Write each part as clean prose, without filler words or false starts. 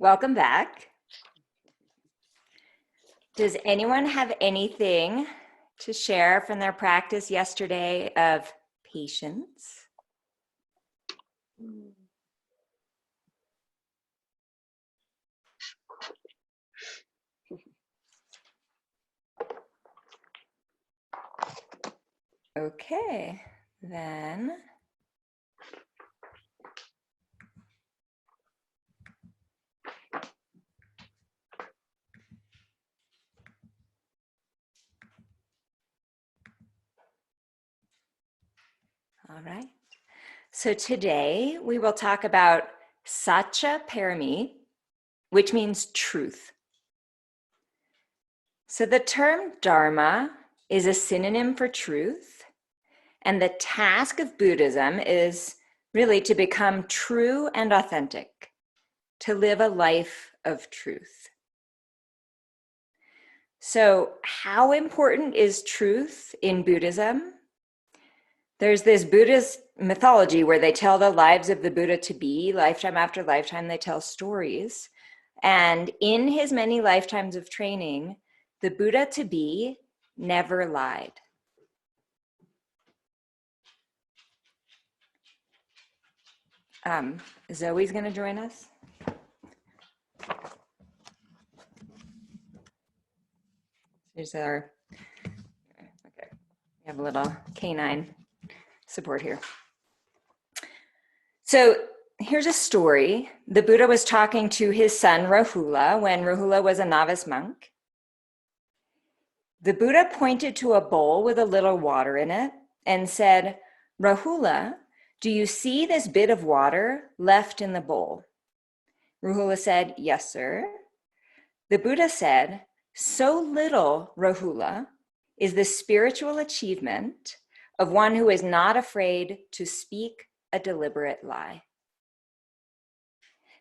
Welcome back. Does anyone have anything to share from their practice yesterday of patience? Okay, then. All right. So today we will talk about Satya Parami, which means truth. So the term Dharma is a synonym for truth, and the task of Buddhism is really to become true and authentic, to live a life of truth. So, how important is truth in Buddhism? There's this Buddhist mythology where they tell the lives of the Buddha to be, lifetime after lifetime, they tell stories. And in his many lifetimes of training, the Buddha to be never lied. Zoe's going to join us. Here's our, okay, we have a little canine support here. So here's a story. The Buddha was talking to his son Rahula when Rahula was a novice monk. The Buddha pointed to a bowl with a little water in it and said, "Rahula, do you see this bit of water left in the bowl?" Rahula said, "Yes, sir." The Buddha said, "So little, Rahula, is the spiritual achievement of one who is not afraid to speak a deliberate lie."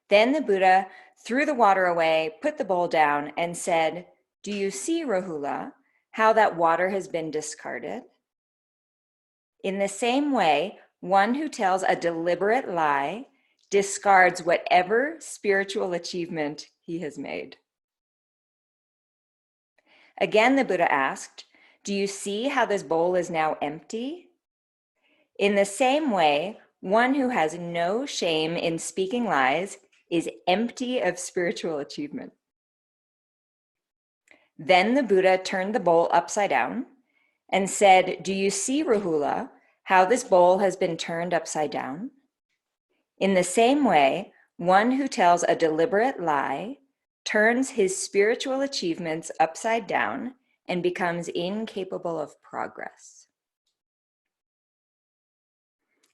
Then the Buddha threw the water away, put the bowl down, and said, "Do you see, Rahula, how that water has been discarded? In the same way, one who tells a deliberate lie discards whatever spiritual achievement he has made." Again, the Buddha asked, "Do you see how this bowl is now empty? In the same way, one who has no shame in speaking lies is empty of spiritual achievement." Then the Buddha turned the bowl upside down and said, "Do you see, Rahula, how this bowl has been turned upside down? In the same way, one who tells a deliberate lie turns his spiritual achievements upside down and becomes incapable of progress."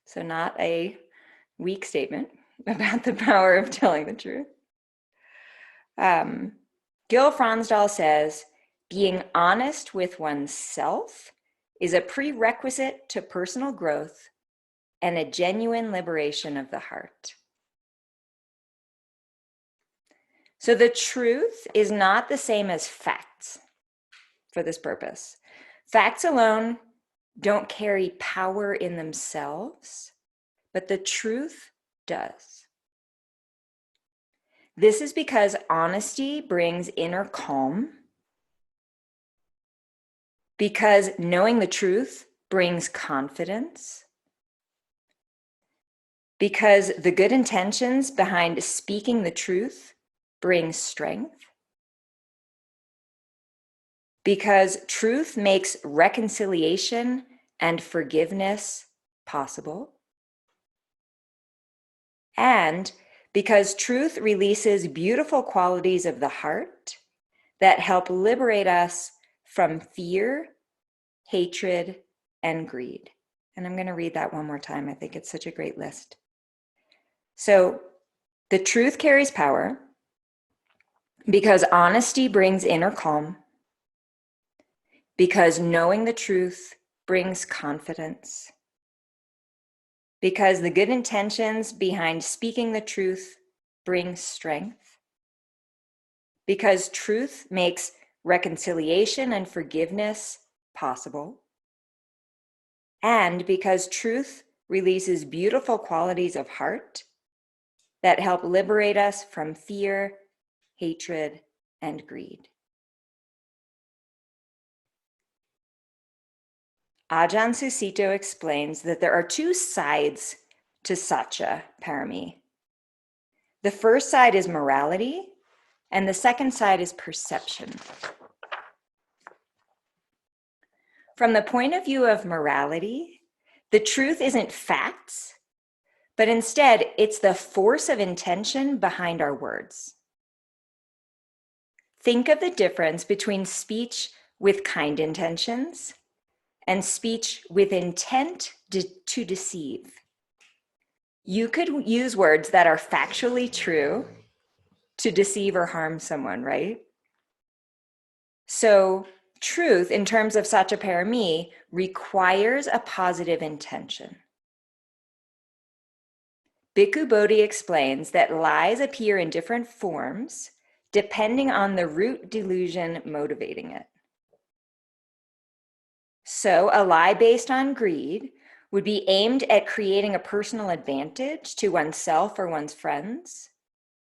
So not a weak statement about the power of telling the truth. Gil Fronsdal says, "Being honest with oneself is a prerequisite to personal growth and a genuine liberation of the heart." So the truth is not the same as facts for this purpose. Facts alone don't carry power in themselves, but the truth does. This is because honesty brings inner calm, because knowing the truth brings confidence, because the good intentions behind speaking the truth bring strength, because truth makes reconciliation and forgiveness possible, and because truth releases beautiful qualities of the heart that help liberate us from fear, hatred, and greed. And I'm going to read that one more time. I think it's such a great list. So the truth carries power because honesty brings inner calm, because knowing the truth brings confidence, because the good intentions behind speaking the truth bring strength, because truth makes reconciliation and forgiveness possible, and because truth releases beautiful qualities of heart that help liberate us from fear, hatred, and greed. Ajahn Susito explains that there are two sides to Satya Parami. The first side is morality, and the second side is perception. From the point of view of morality, the truth isn't facts, but instead it's the force of intention behind our words. Think of the difference between speech with kind intentions and speech with intent to deceive. You could use words that are factually true to deceive or harm someone, right? So truth, in terms of Satyaparami, requires a positive intention. Bhikkhu Bodhi explains that lies appear in different forms depending on the root delusion motivating it. So a lie based on greed would be aimed at creating a personal advantage to oneself or one's friends,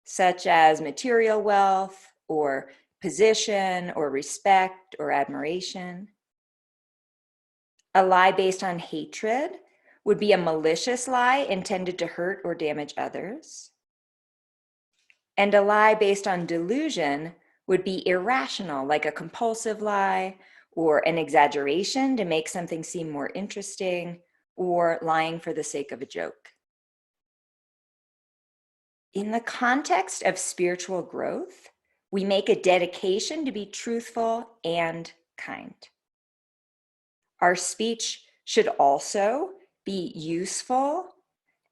such as material wealth or position or respect or admiration. A lie based on hatred would be a malicious lie intended to hurt or damage others. And a lie based on delusion would be irrational, like a compulsive lie or an exaggeration to make something seem more interesting, or lying for the sake of a joke. In the context of spiritual growth, we make a dedication to be truthful and kind. Our speech should also be useful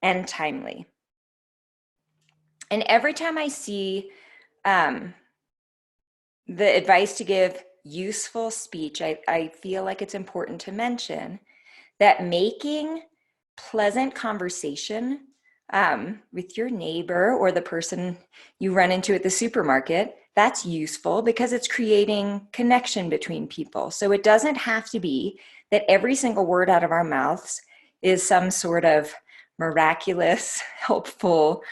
and timely. And every time I see the advice to give useful speech, I feel like it's important to mention that making pleasant conversation with your neighbor or the person you run into at the supermarket, that's useful because it's creating connection between people. So it doesn't have to be that every single word out of our mouths is some sort of miraculous, helpful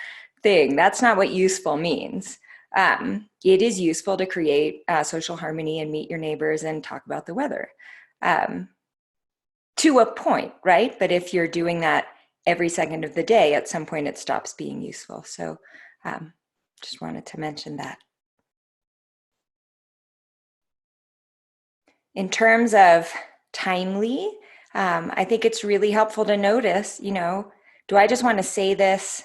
thing. That's not what useful means. It is useful to create social harmony and meet your neighbors and talk about the weather. To a point, right? But if you're doing that every second of the day, at some point it stops being useful. So just wanted to mention that. In terms of timely, I think it's really helpful to notice, do I just want to say this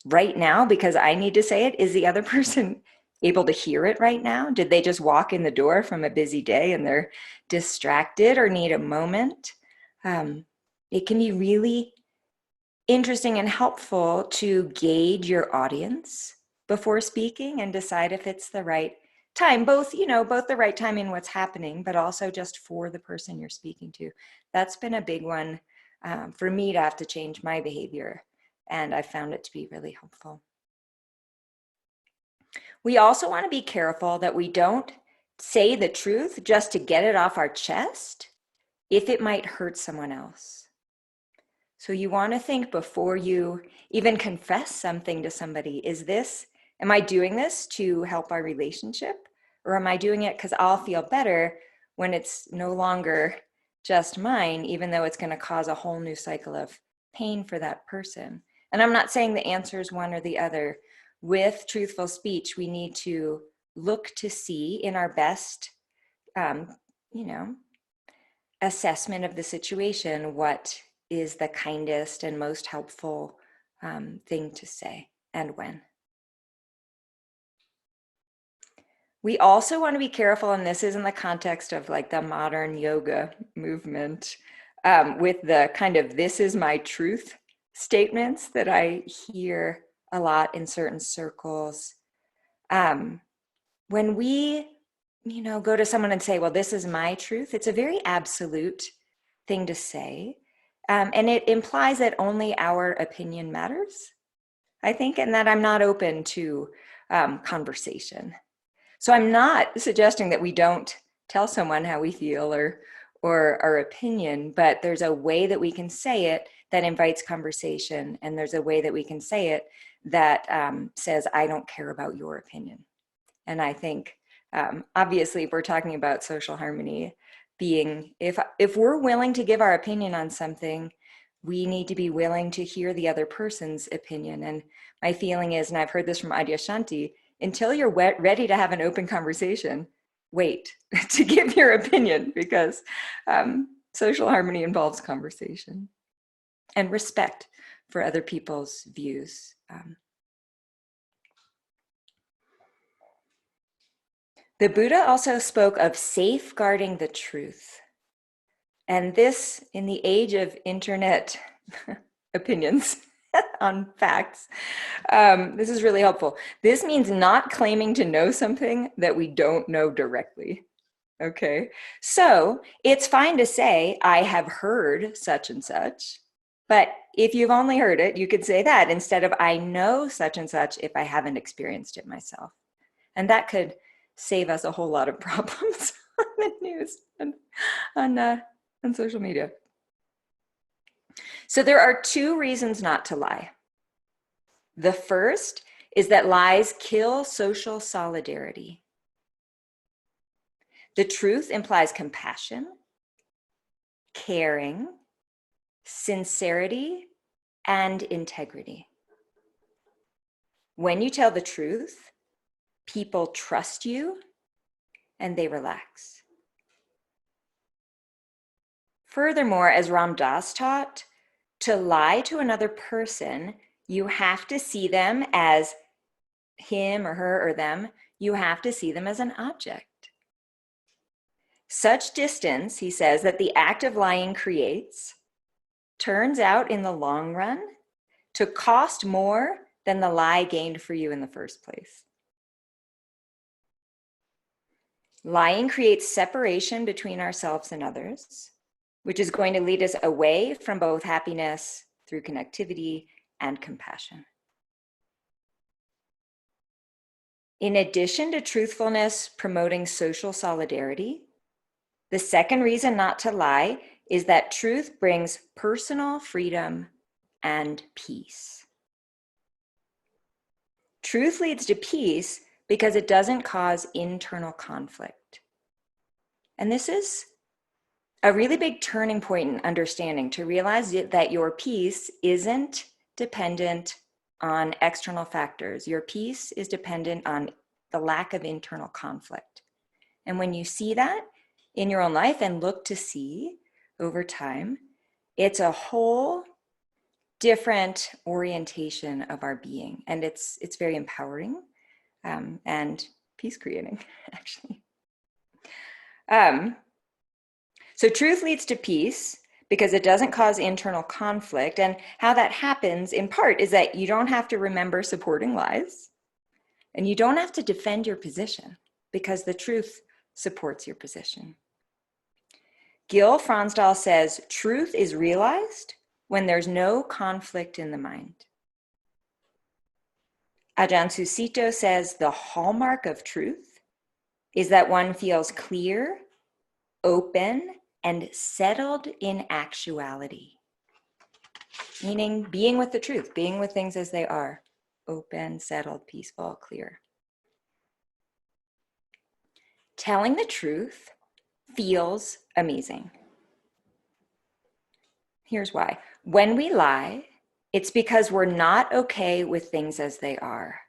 right now because I need to say it? Is the other person able to hear it right now? Did they just walk in the door from a busy day and they're distracted or need a moment? It can be really interesting and helpful to gauge your audience before speaking and decide if it's the right time, both the right time in what's happening, but also just for the person you're speaking to. That's been a big one for me to have to change my behavior, and I found it to be really helpful. We also want to be careful that we don't say the truth just to get it off our chest if it might hurt someone else. So you want to think before you even confess something to somebody, am I doing this to help our relationship? Or am I doing it because I'll feel better when it's no longer just mine, even though it's going to cause a whole new cycle of pain for that person? And I'm not saying the answer is one or the other. With truthful speech, we need to look to see in our best, assessment of the situation, what is the kindest and most helpful thing to say and when. We also want to be careful, and this is in the context of like the modern yoga movement, with the kind of "this is my truth" statements that I hear a lot in certain circles. When we, go to someone and say, well, this is my truth, it's a very absolute thing to say. And it implies that only our opinion matters, I think, and that I'm not open to conversation. So I'm not suggesting that we don't tell someone how we feel or our opinion, but there's a way that we can say it that invites conversation, and there's a way that we can say it that says, I don't care about your opinion. And I think, obviously, if we're talking about social harmony, being, if we're willing to give our opinion on something, we need to be willing to hear the other person's opinion. And my feeling is, and I've heard this from Adyashanti, until you're ready to have an open conversation, wait to give your opinion, because social harmony involves conversation and respect for other people's views. The Buddha also spoke of safeguarding the truth. And this, in the age of internet opinions on facts, this is really helpful. This means not claiming to know something that we don't know directly. Okay, so it's fine to say, I have heard such and such, but if you've only heard it, you could say that instead of I know such and such if I haven't experienced it myself. And that could save us a whole lot of problems on the news and on social media. So there are two reasons not to lie. The first is that lies kill social solidarity. The truth implies compassion, caring, sincerity, and integrity. When you tell the truth, people trust you and they relax. Furthermore, as Ram Dass taught, to lie to another person, you have to see them as him or her or them. You have to see them as an object. Such distance, he says, that the act of lying creates, turns out in the long run to cost more than the lie gained for you in the first place. Lying creates separation between ourselves and others, which is going to lead us away from both happiness through connectivity and compassion. In addition to truthfulness promoting social solidarity, the second reason not to lie is that truth brings personal freedom and peace. Truth leads to peace because it doesn't cause internal conflict. And this is a really big turning point in understanding, to realize that your peace isn't dependent on external factors. Your peace is dependent on the lack of internal conflict. And when you see that in your own life and look to see over time, it's a whole different orientation of our being. And it's very empowering and peace creating, actually. So truth leads to peace because it doesn't cause internal conflict. And how that happens in part is that you don't have to remember supporting lies, and you don't have to defend your position because the truth supports your position. Gil Fronsdal says, truth is realized when there's no conflict in the mind. Ajahn Susito says, the hallmark of truth is that one feels clear, open, and settled in actuality. Meaning being with the truth, being with things as they are. Open, settled, peaceful, clear. Telling the truth feels amazing. Here's why. When we lie, it's because we're not okay with things as they are.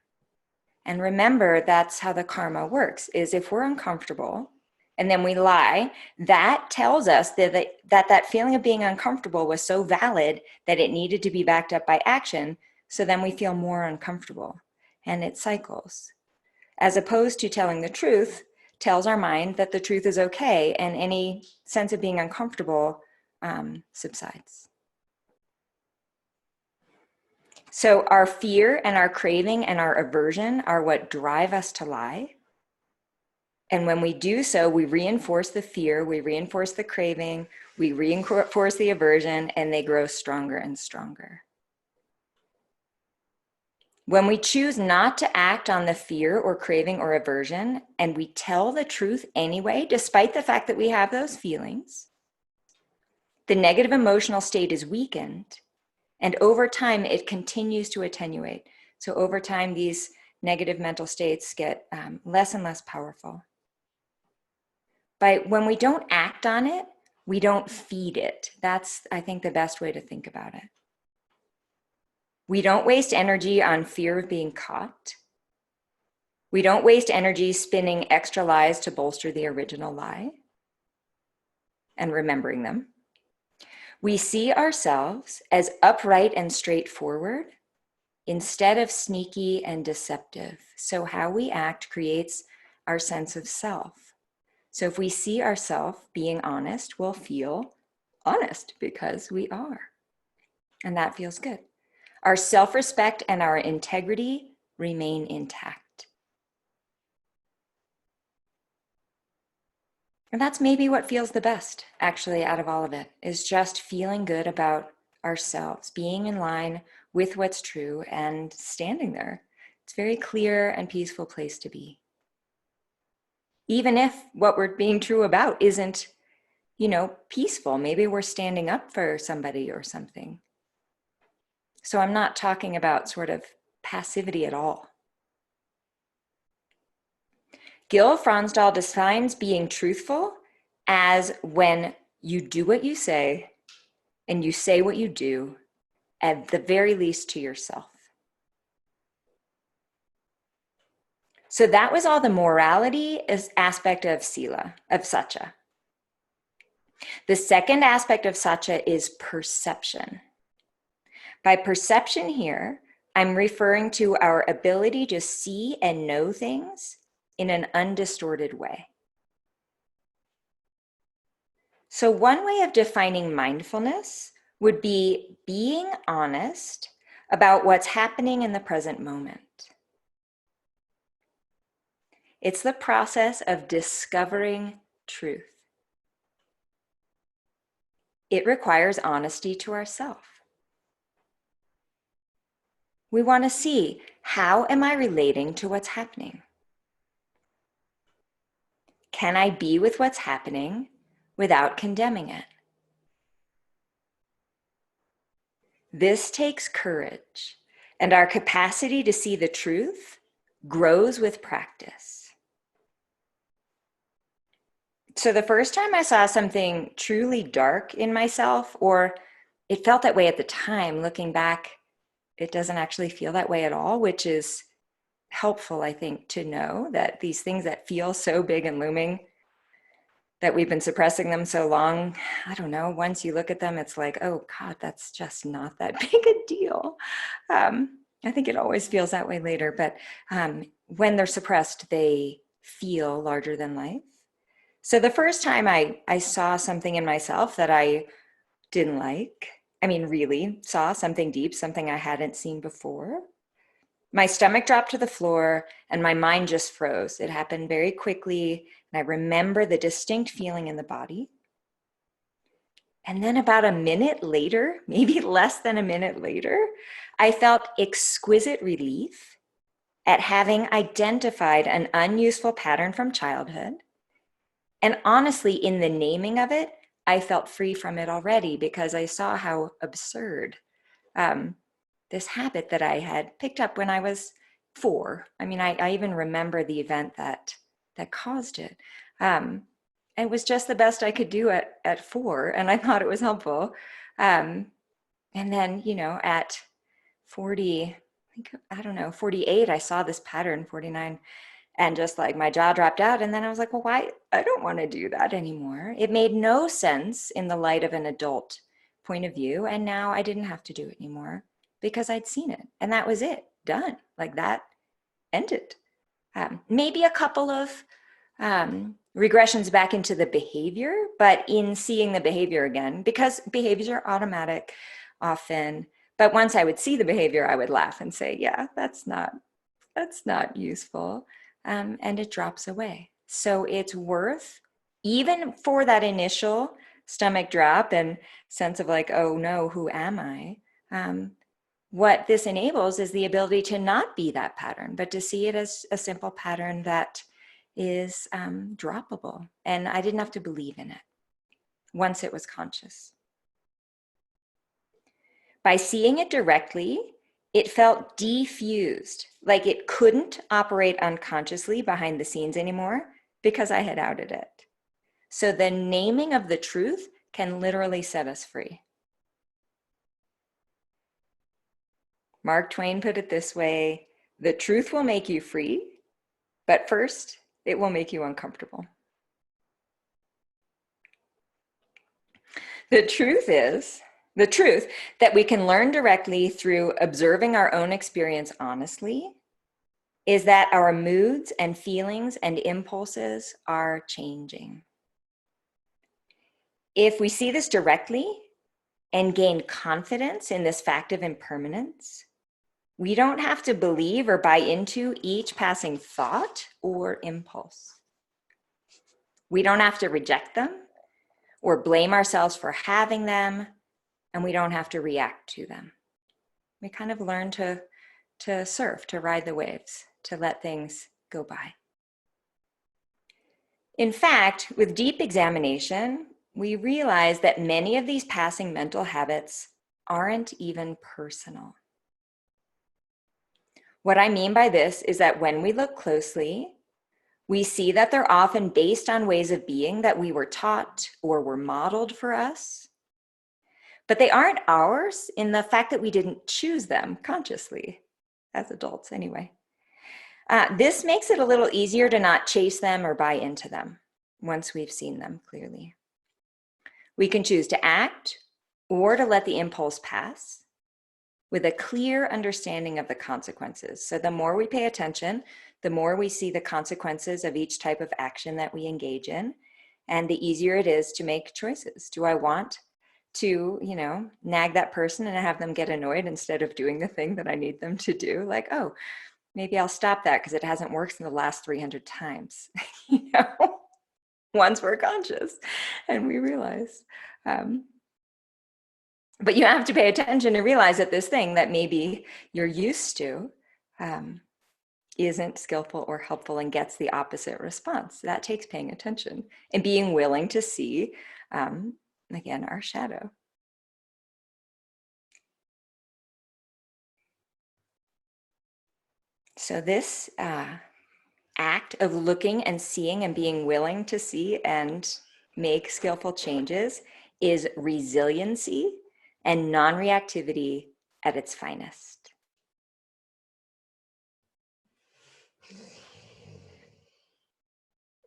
And remember, that's how the karma works, is if we're uncomfortable and then we lie, that tells us that feeling of being uncomfortable was so valid that it needed to be backed up by action. So then we feel more uncomfortable, and it cycles. As opposed to telling the truth tells our mind that the truth is okay, and any sense of being uncomfortable subsides. So our fear and our craving and our aversion are what drive us to lie. And when we do so, we reinforce the fear, we reinforce the craving, we reinforce the aversion, and they grow stronger and stronger. When we choose not to act on the fear or craving or aversion, and we tell the truth anyway, despite the fact that we have those feelings, the negative emotional state is weakened, and over time it continues to attenuate. So over time, these negative mental states get less and less powerful. But when we don't act on it, we don't feed it. That's, I think, the best way to think about it. We don't waste energy on fear of being caught. We don't waste energy spinning extra lies to bolster the original lie and remembering them. We see ourselves as upright and straightforward instead of sneaky and deceptive. So how we act creates our sense of self. So if we see ourselves being honest, we'll feel honest because we are. And that feels good. Our self-respect and our integrity remain intact. And that's maybe what feels the best, actually, out of all of it, is just feeling good about ourselves, being in line with what's true and standing there. It's a very clear and peaceful place to be. Even if what we're being true about isn't, peaceful, maybe we're standing up for somebody or something. So I'm not talking about sort of passivity at all. Gil Fronsdal defines being truthful as when you do what you say and you say what you do, at the very least to yourself. So that was all the morality aspect of sila, of satya. The second aspect of satya is perception. By perception here, I'm referring to our ability to see and know things in an undistorted way. So one way of defining mindfulness would be being honest about what's happening in the present moment. It's the process of discovering truth. It requires honesty to ourselves. We want to see, how am I relating to what's happening? Can I be with what's happening without condemning it? This takes courage, and our capacity to see the truth grows with practice. So the first time I saw something truly dark in myself, or it felt that way at the time, looking back, it doesn't actually feel that way at all, which is helpful, I think, to know that these things that feel so big and looming, that we've been suppressing them so long, I don't know, once you look at them, it's like, oh God, that's just not that big a deal. I think it always feels that way later, but when they're suppressed, they feel larger than life. So the first time I saw something in myself that I didn't like, really saw something deep, something I hadn't seen before, my stomach dropped to the floor and my mind just froze. It happened very quickly, and I remember the distinct feeling in the body. And then about a minute later, maybe less than a minute later, I felt exquisite relief at having identified an unuseful pattern from childhood. And honestly, in the naming of it, I felt free from it already, because I saw how absurd this habit that I had picked up when I was 4. I even remember the event that caused it. It was just the best I could do at 4, and I thought it was helpful. And then, at 40, 48, I saw this pattern, 49, and just like my jaw dropped out. And then I was like, well, why? I don't want to do that anymore. It made no sense in the light of an adult point of view. And now I didn't have to do it anymore because I'd seen it. And that was it, done. Like that ended. Maybe a couple of regressions back into the behavior, but in seeing the behavior again, because behaviors are automatic often. But once I would see the behavior, I would laugh and say, yeah, that's not useful. And it drops away. So it's worth, even for that initial stomach drop and sense of like, oh no, who am I? What this enables is the ability to not be that pattern, but to see it as a simple pattern that is droppable. And I didn't have to believe in it once it was conscious. By seeing it directly It felt defused, like it couldn't operate unconsciously behind the scenes anymore because I had outed it. So the naming of the truth can literally set us free. Mark Twain put it this way: the truth will make you free, but first it will make you uncomfortable. The truth that we can learn directly through observing our own experience honestly is that our moods and feelings and impulses are changing. If we see this directly and gain confidence in this fact of impermanence, we don't have to believe or buy into each passing thought or impulse. We don't have to reject them or blame ourselves for having them, and we don't have to react to them. We kind of learn to surf, to ride the waves, to let things go by. In fact, with deep examination, we realize that many of these passing mental habits aren't even personal. What I mean by this is that when we look closely, we see that they're often based on ways of being that we were taught or were modeled for us. But they aren't ours in the fact that we didn't choose them consciously, as adults anyway. This makes it a little easier to not chase them or buy into them once we've seen them clearly. We can choose to act or to let the impulse pass with a clear understanding of the consequences. So the more we pay attention, the more we see the consequences of each type of action that we engage in, and the easier it is to make choices. Do I want to, nag that person and have them get annoyed instead of doing the thing that I need them to do? Like, oh, maybe I'll stop that because it hasn't worked in the last 300 times, once we're conscious and we realize. But you have to pay attention to realize that this thing that maybe you're used to isn't skillful or helpful and gets the opposite response. That takes paying attention and being willing to see, again, our shadow. So this act of looking and seeing and being willing to see and make skillful changes is resiliency and non-reactivity at its finest.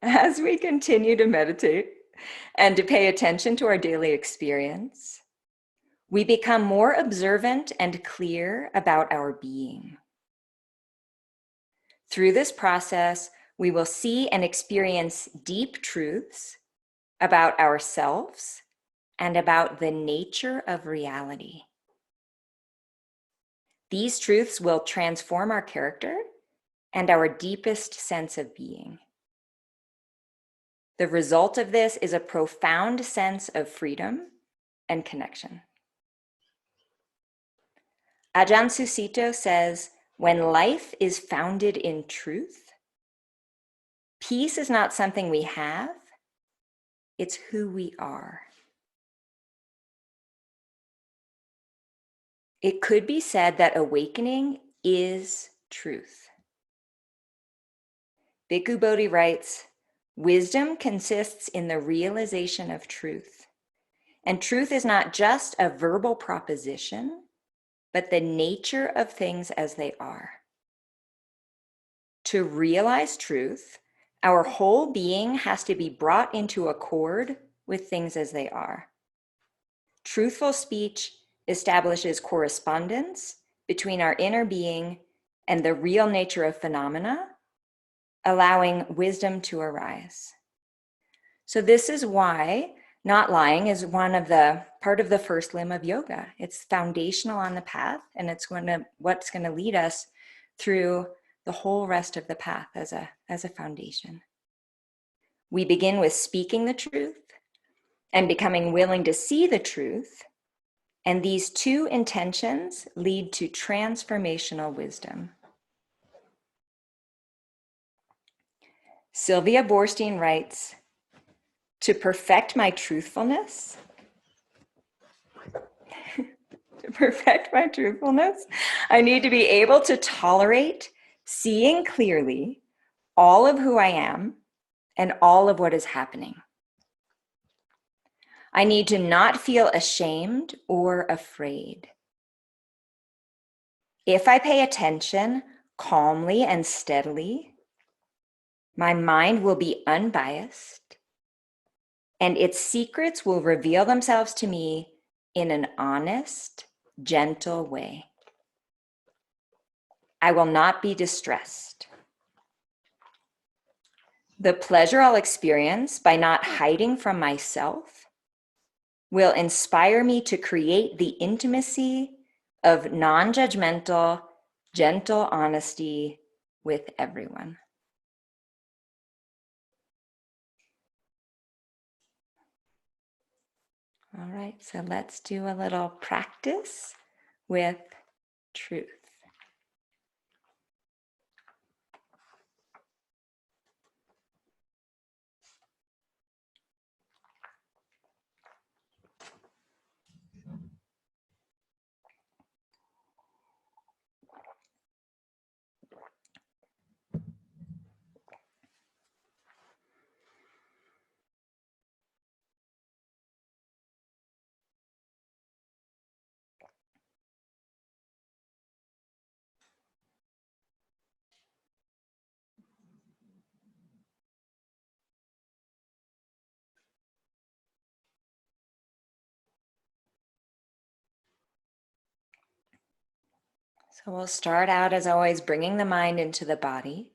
As we continue to meditate and to pay attention to our daily experience, we become more observant and clear about our being. Through this process, we will see and experience deep truths about ourselves and about the nature of reality. These truths will transform our character and our deepest sense of being. The result of this is a profound sense of freedom and connection. Ajahn Susito says, when life is founded in truth, peace is not something we have, it's who we are. It could be said that awakening is truth. Bhikkhu Bodhi writes, wisdom consists in the realization of truth. And truth is not just a verbal proposition, but the nature of things as they are. To realize truth, our whole being has to be brought into accord with things as they are. Truthful speech establishes correspondence between our inner being and the real nature of phenomena, allowing wisdom to arise. So this is why not lying is part of the first limb of yoga. It's foundational on the path, and it's what's going to lead us through the whole rest of the path as a foundation. We begin with speaking the truth and becoming willing to see the truth, and these two intentions lead to transformational wisdom. Sylvia Boorstein writes, to perfect my truthfulness, To perfect my truthfulness, I need to be able to tolerate seeing clearly all of who I am and all of what is happening. I need to not feel ashamed or afraid. If I pay attention calmly and steadily, my mind will be unbiased and its secrets will reveal themselves to me in an honest, gentle way. I will not be distressed. The pleasure I'll experience by not hiding from myself will inspire me to create the intimacy of non-judgmental, gentle honesty with everyone. All right, so let's do a little practice with truth. So we'll start out, as always, bringing the mind into the body.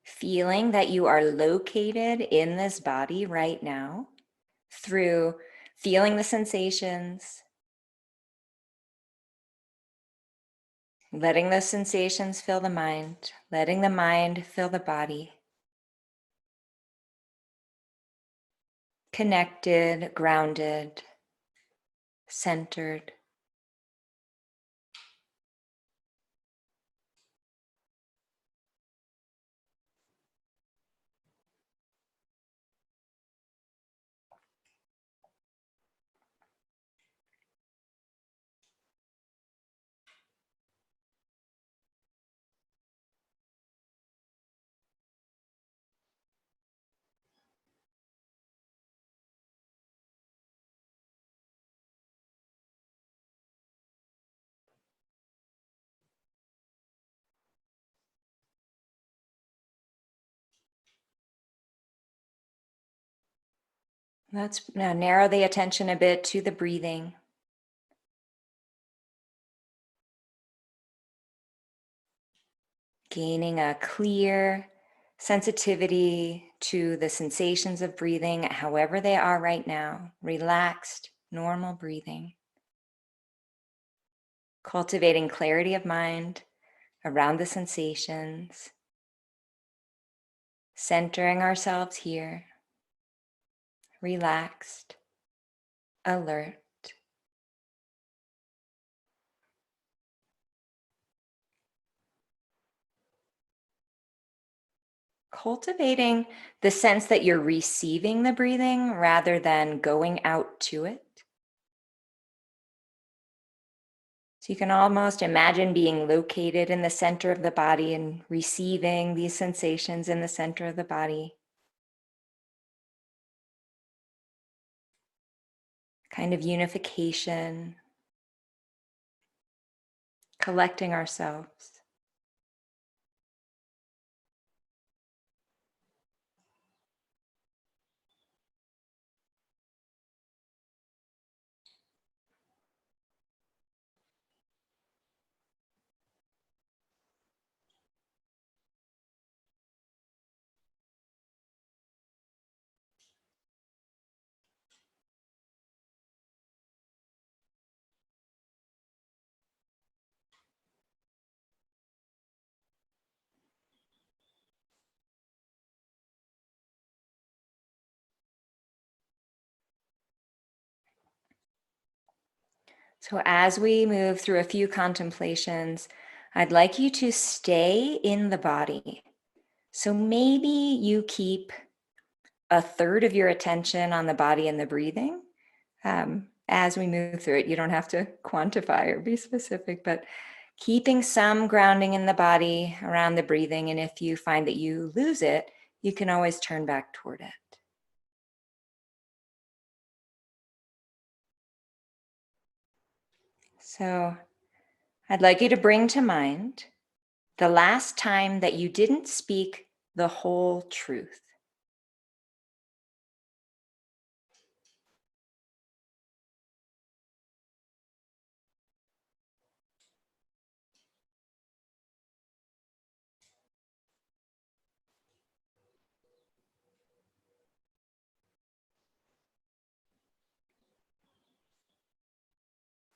Feeling that you are located in this body right now through feeling the sensations, letting those sensations fill the mind, letting the mind fill the body. Connected, grounded, centered. Let's now narrow the attention a bit to the breathing. Gaining a clear sensitivity to the sensations of breathing, however they are right now. Relaxed, normal breathing. Cultivating clarity of mind around the sensations. Centering ourselves here. Relaxed, alert. Cultivating the sense that you're receiving the breathing rather than going out to it. So you can almost imagine being located in the center of the body and receiving these sensations in the center of the body. Kind of unification, collecting ourselves. So as we move through a few contemplations, I'd like you to stay in the body. So maybe you keep a third of your attention on the body and the breathing as we move through it. You don't have to quantify or be specific, but keeping some grounding in the body around the breathing. And if you find that you lose it, you can always turn back toward it. So I'd like you to bring to mind the last time that you didn't speak the whole truth.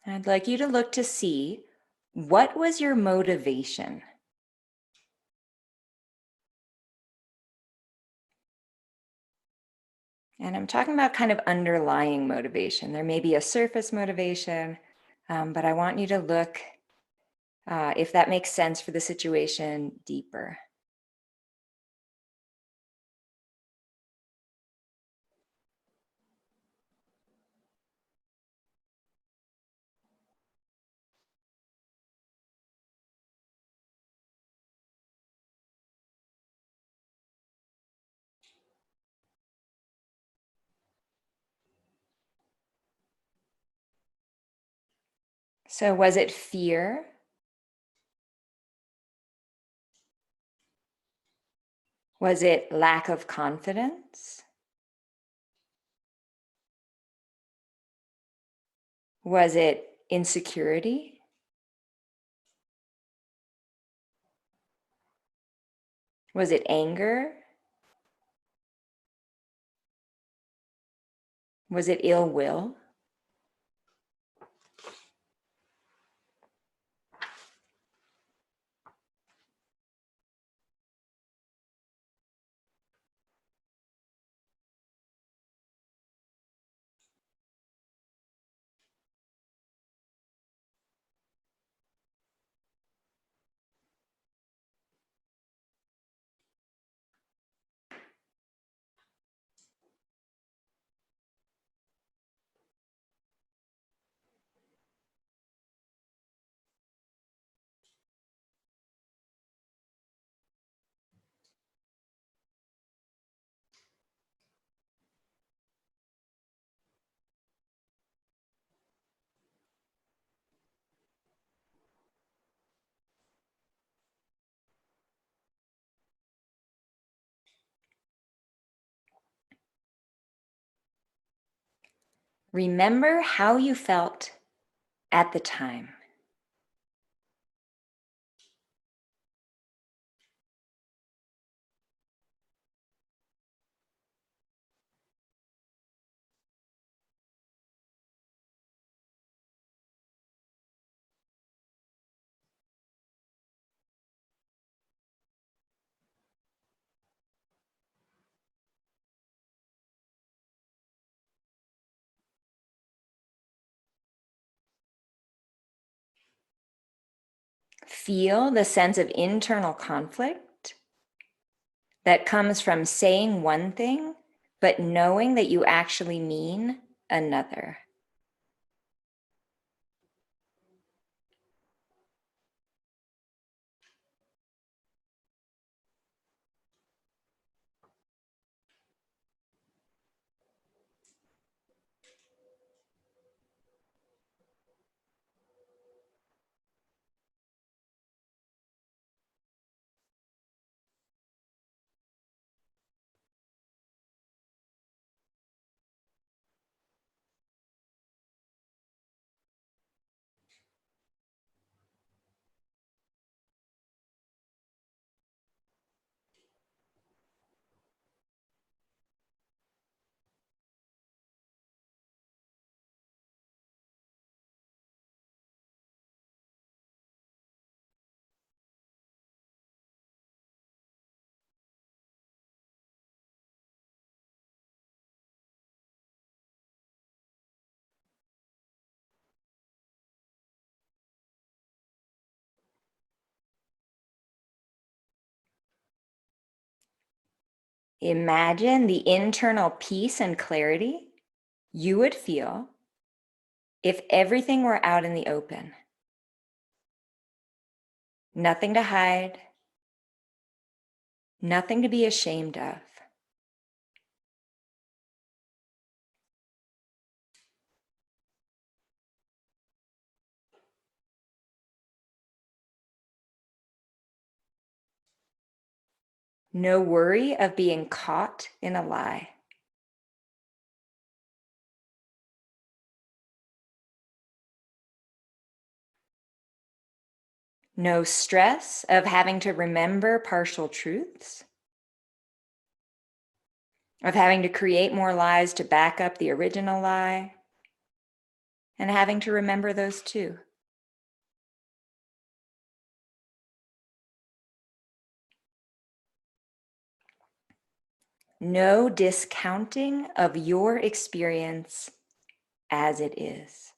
I'd like you to look to see what was your motivation. And I'm talking about kind of underlying motivation. There may be a surface motivation, but I want you to look, if that makes sense for the situation, deeper. So was it fear? Was it lack of confidence? Was it insecurity? Was it anger? Was it ill will? Remember how you felt at the time. Feel the sense of internal conflict that comes from saying one thing, but knowing that you actually mean another. Imagine the internal peace and clarity you would feel if everything were out in the open. Nothing to hide, nothing to be ashamed of. No worry of being caught in a lie. No stress of having to remember partial truths, of having to create more lies to back up the original lie, and having to remember those too. No discounting of your experience as it is.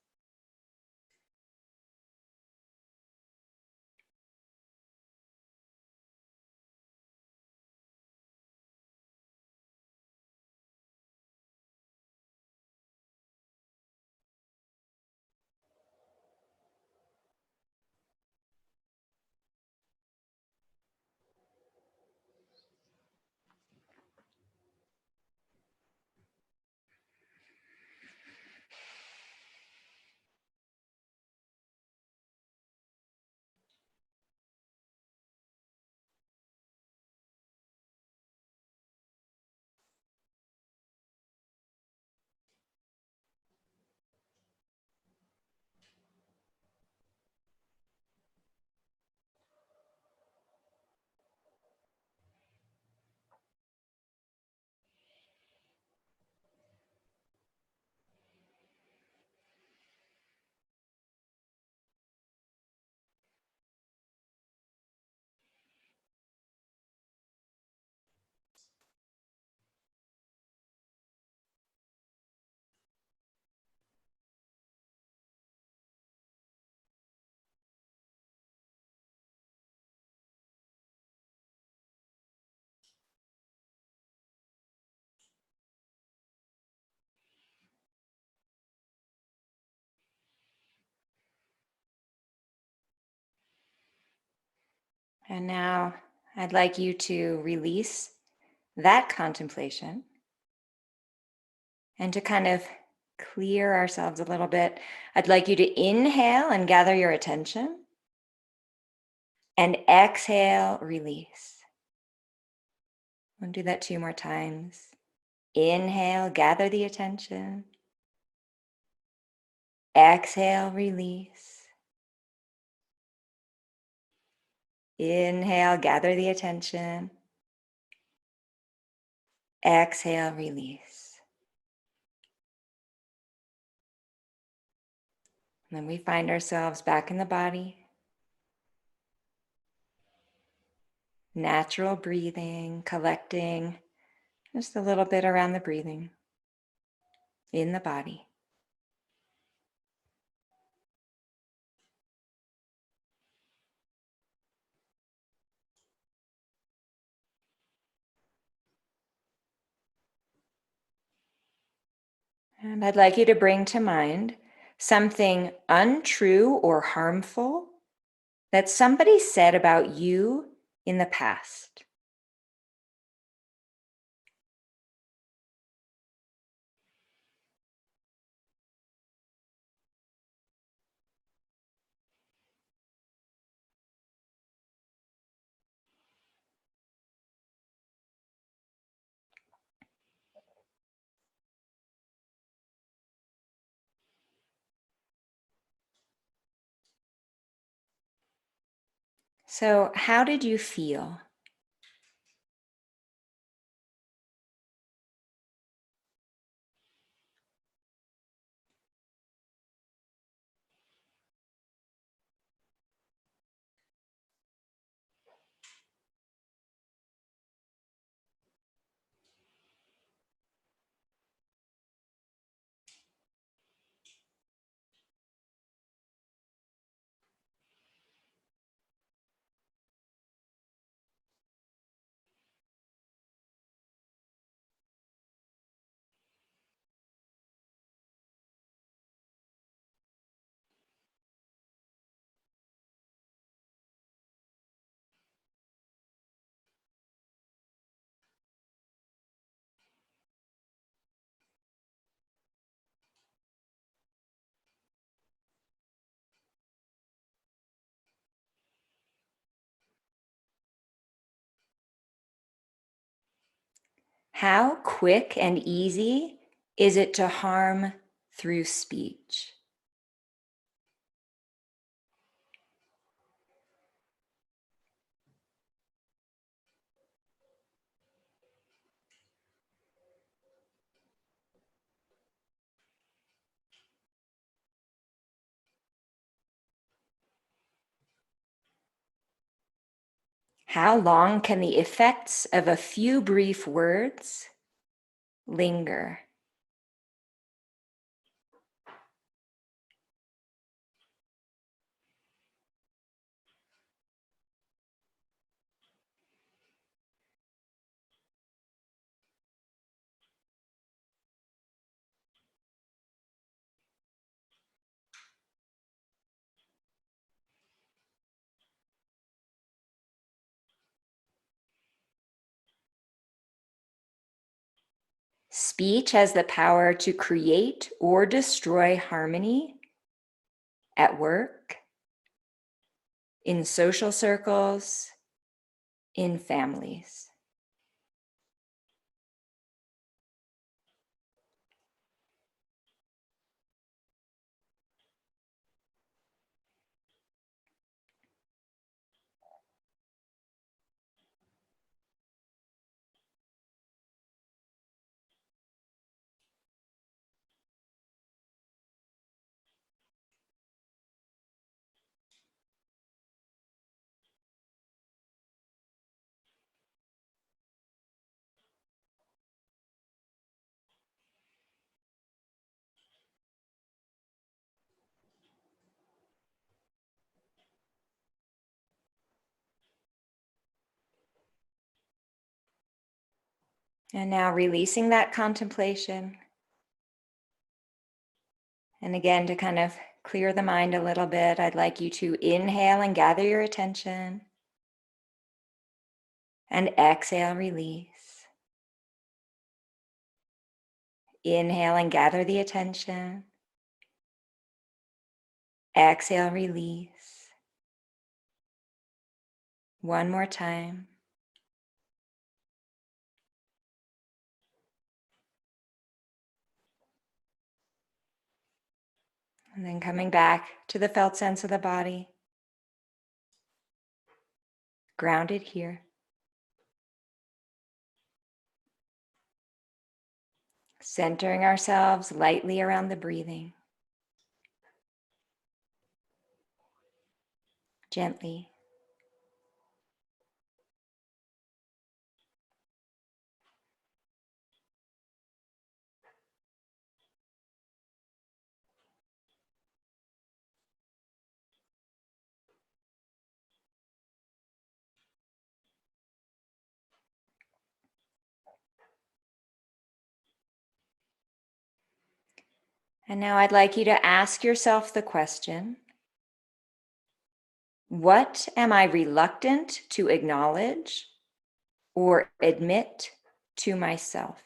And now I'd like you to release that contemplation and to kind of clear ourselves a little bit. I'd like you to inhale and gather your attention, and exhale, release. We'll do that 2 more times. Inhale, gather the attention. Exhale, release. Inhale, gather the attention. Exhale, release. And then we find ourselves back in the body. Natural breathing, collecting just a little bit around the breathing in the body. And I'd like you to bring to mind something untrue or harmful that somebody said about you in the past. So, how did you feel? How quick and easy is it to harm through speech? How long can the effects of a few brief words linger? Speech has the power to create or destroy harmony at work, in social circles, in families. And now releasing that contemplation. And again, to kind of clear the mind a little bit, I'd like you to inhale and gather your attention. And exhale, release. Inhale and gather the attention. Exhale, release. One more time. And then coming back to the felt sense of the body. Grounded here. Centering ourselves lightly around the breathing. Gently. And now I'd like you to ask yourself the question, what am I reluctant to acknowledge or admit to myself?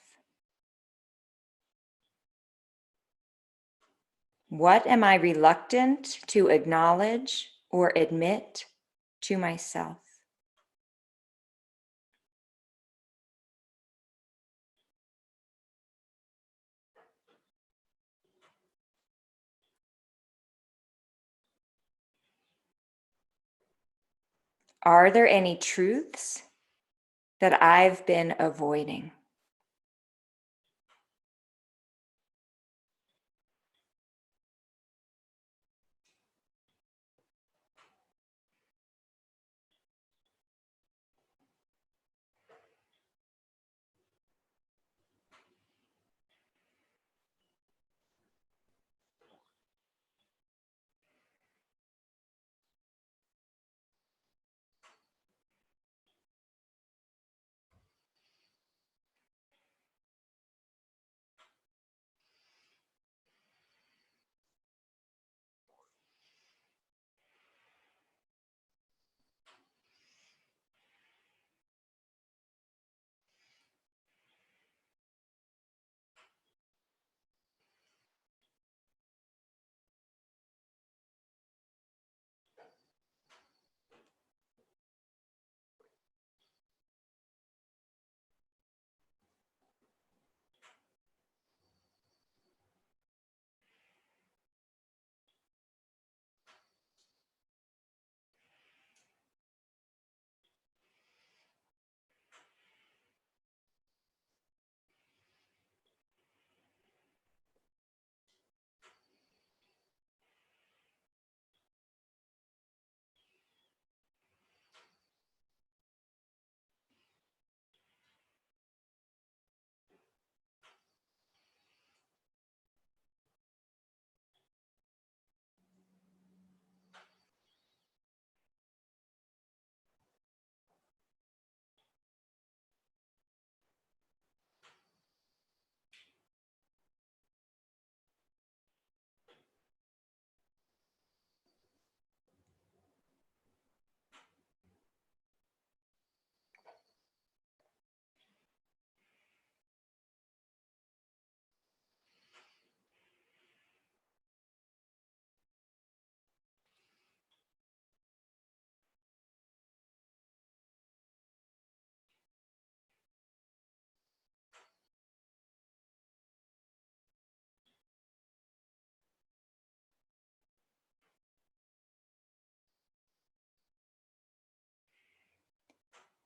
What am I reluctant to acknowledge or admit to myself? Are there any truths that I've been avoiding?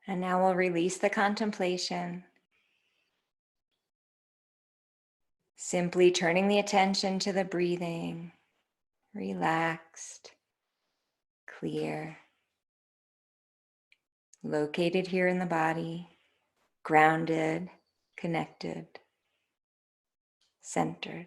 And now we'll release the contemplation. Simply turning the attention to the breathing, relaxed, clear, located here in the body, grounded, connected, centered.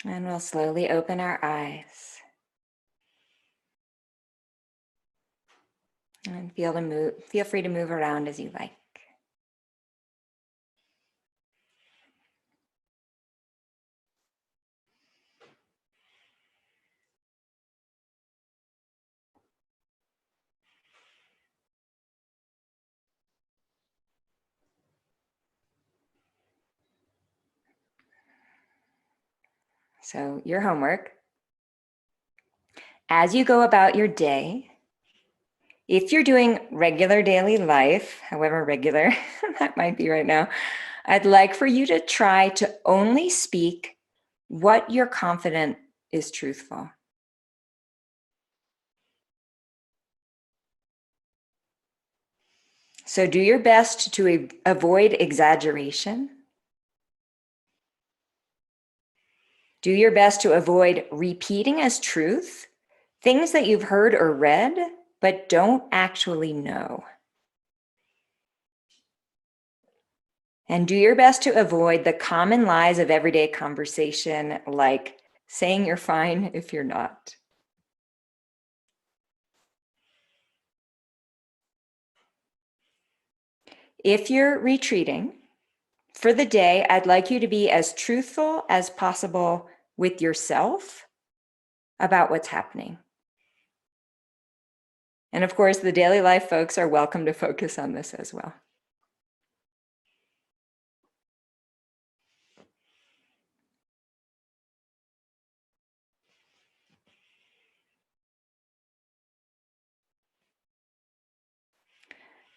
And we'll slowly open our eyes and feel free to move around as you like. So your homework, as you go about your day, if you're doing regular daily life, however regular that might be right now, I'd like for you to try to only speak what you're confident is truthful. So do your best to avoid exaggeration. Do your best to avoid repeating as truth things that you've heard or read, but don't actually know. And do your best to avoid the common lies of everyday conversation, like saying you're fine if you're not. If you're retreating for the day, I'd like you to be as truthful as possible with yourself about what's happening. And of course, the daily life folks are welcome to focus on this as well.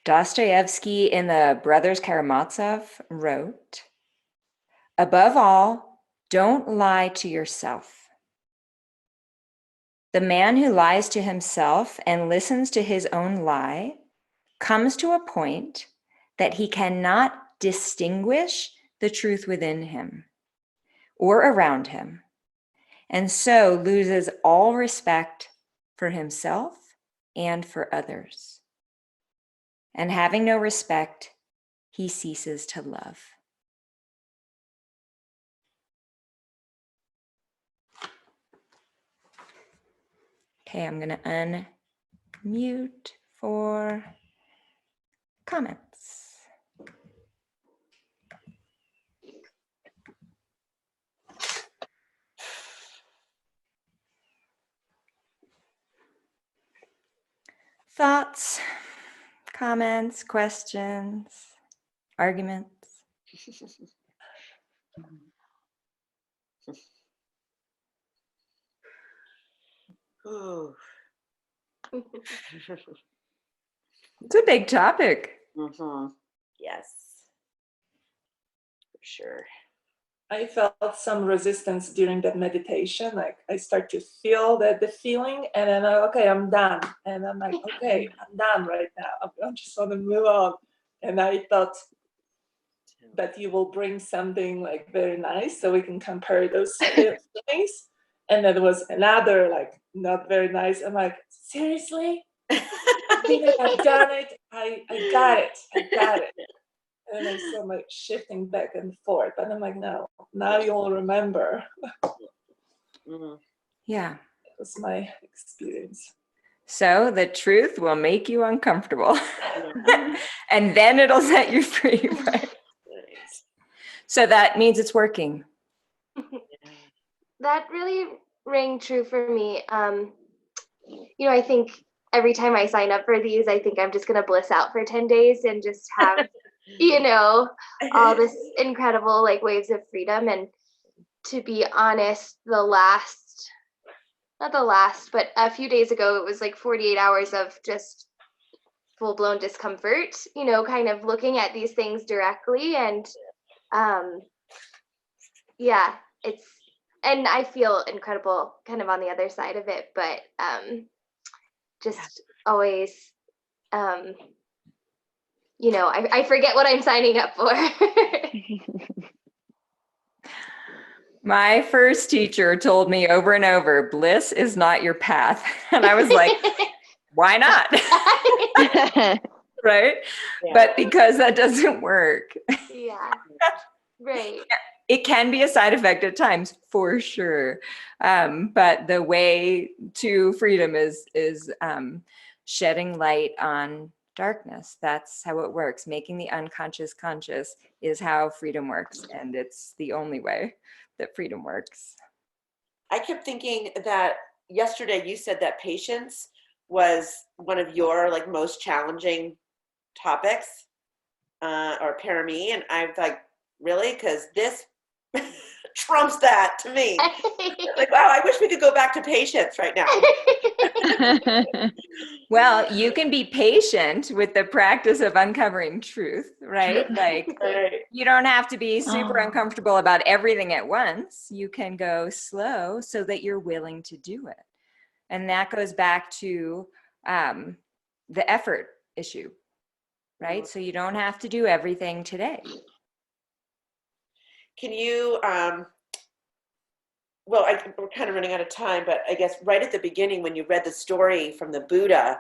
Dostoevsky in the Brothers Karamazov wrote, "Above all, don't lie to yourself. The man who lies to himself and listens to his own lie comes to a point that he cannot distinguish the truth within him or around him, and so loses all respect for himself and for others. And having no respect, he ceases to love." Okay, I'm going to unmute for comments. Thoughts, comments, questions, arguments? Ooh. It's a big topic. Yes, for sure. I felt some resistance during that meditation. Like I start to feel the feeling, and then okay, I'm done. And I'm like, okay, I'm done right now. I just want to move on. And I thought that you will bring something like very nice so we can compare those feelings. And then there was another like not very nice. I'm like, seriously? I think I've done it. I got it. I got it. And I saw like shifting back and forth. And I'm like, no, now you'll remember. Yeah. That was my experience. So the truth will make you uncomfortable. And then it'll set you free, right? Nice. So that means it's working. That really rang true for me. I think every time I sign up for these, I think I'm just going to bliss out for 10 days and just have, all this incredible like waves of freedom. And to be honest, not the last, but a few days ago, it was like 48 hours of just full-blown discomfort, you know, kind of looking at these things directly. And yeah, and I feel incredible kind of on the other side of it, but just always, you know, I forget what I'm signing up for. My first teacher told me over and over, bliss is not your path. And I was like, why not? Right? Yeah. But because that doesn't work. Yeah, right. It can be a side effect at times, for sure. But the way to freedom is shedding light on darkness. That's how it works. Making the unconscious conscious is how freedom works. And it's the only way that freedom works. I kept thinking that yesterday you said that patience was one of your like most challenging topics, or parami, and I'm like, really? Because this trumps that to me. Like, wow, I wish we could go back to patience right now. Well, you can be patient with the practice of uncovering truth, right? Like, Right. you don't have to be super uncomfortable about everything at once. You can go slow so that you're willing to do it. And that goes back to the effort issue, right? So you don't have to do everything today. Can you, well, we're kind of running out of time, but I guess right at the beginning when you read the story from the Buddha,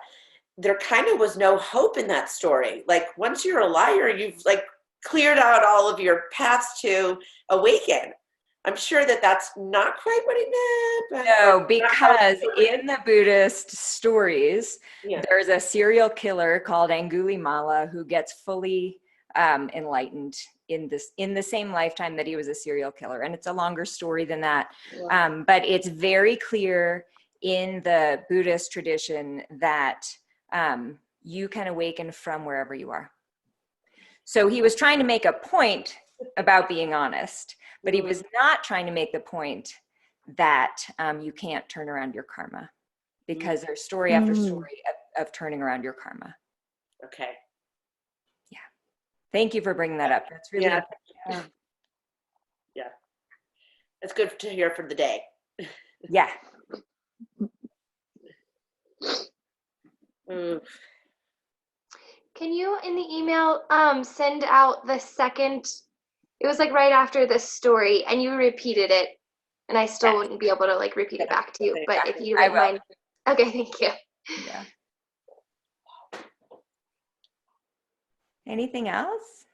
there kind of was no hope in that story. Like once you're a liar, you've like cleared out all of your paths to awaken. I'm sure that that's not quite what he meant. No, because in the Buddhist stories, Yeah. there's a serial killer called Angulimala who gets fully enlightened in the same lifetime that he was a serial killer. And it's a longer story than that. But it's very clear in the Buddhist tradition that you can awaken from wherever you are. So he was trying to make a point about being honest, but he was not trying to make the point that you can't turn around your karma, because there's story after story of turning around your karma. Okay. Yeah. Thank you for bringing that up. That's really important. Yeah. It's good to hear for the day. Yeah. Can you, in the email, send out the second, it was like right after the story, and you repeated it, and I still wouldn't be able to like repeat it back to you, but if you wouldn't mind. Okay, thank you. Yeah. Anything else?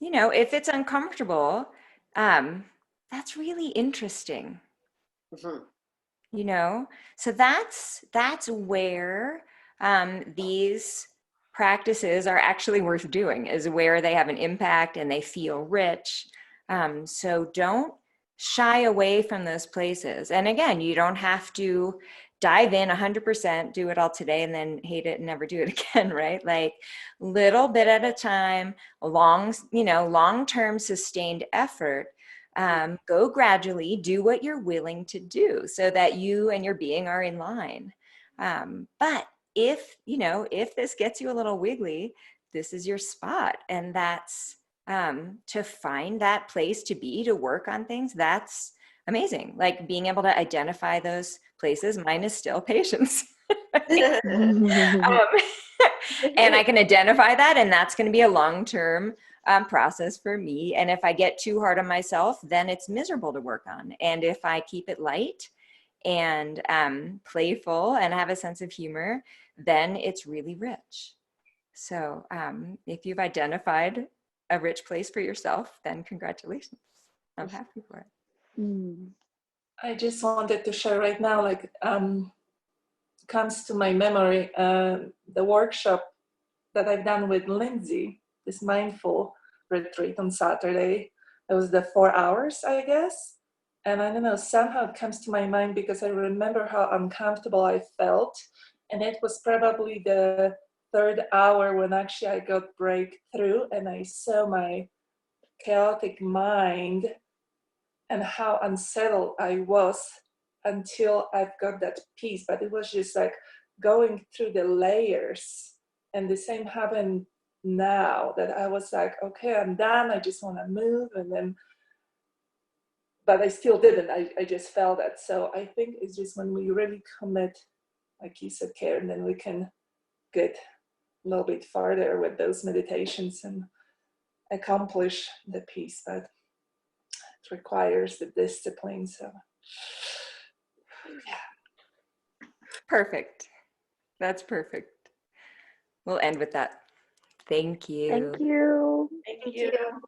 You know, if it's uncomfortable, that's really interesting. You know, so that's where these practices are actually worth doing, is where they have an impact and they feel rich. So don't shy away from those places. And again, you don't have to dive in 100%, do it all today and then hate it and never do it again, right? Like little bit at a time, long-term sustained effort. Go gradually, do what you're willing to do so that you and your being are in line. But if this gets you a little wiggly, this is your spot. And that's to find that place to be, to work on things. That's amazing. Like being able to identify those places. Mine is still patience. And I can identify that, and that's going to be a long-term process for me. And if I get too hard on myself, then it's miserable to work on. And if I keep it light and playful and have a sense of humor, then it's really rich. So if you've identified a rich place for yourself, then congratulations. I'm happy for it. I just wanted to share right now, like, comes to my memory, the workshop that I've done with Lindsay, this mindful retreat on Saturday. It was the 4 hours, I guess. And I don't know, somehow it comes to my mind because I remember how uncomfortable I felt. And it was probably the third hour when actually I got breakthrough and I saw my chaotic mind and how unsettled I was until I've got that peace. But it was just like going through the layers. And the same happened now, that I was like, okay, I'm done. I just want to move. And then, but I still didn't. I just felt that. So I think it's just when we really commit, like you said, Karen, then we can get a little bit farther with those meditations and accomplish the peace. But it requires the discipline. So yeah. Perfect. That's perfect. We'll end with that. Thank you. Thank you. Thank Thank you. you.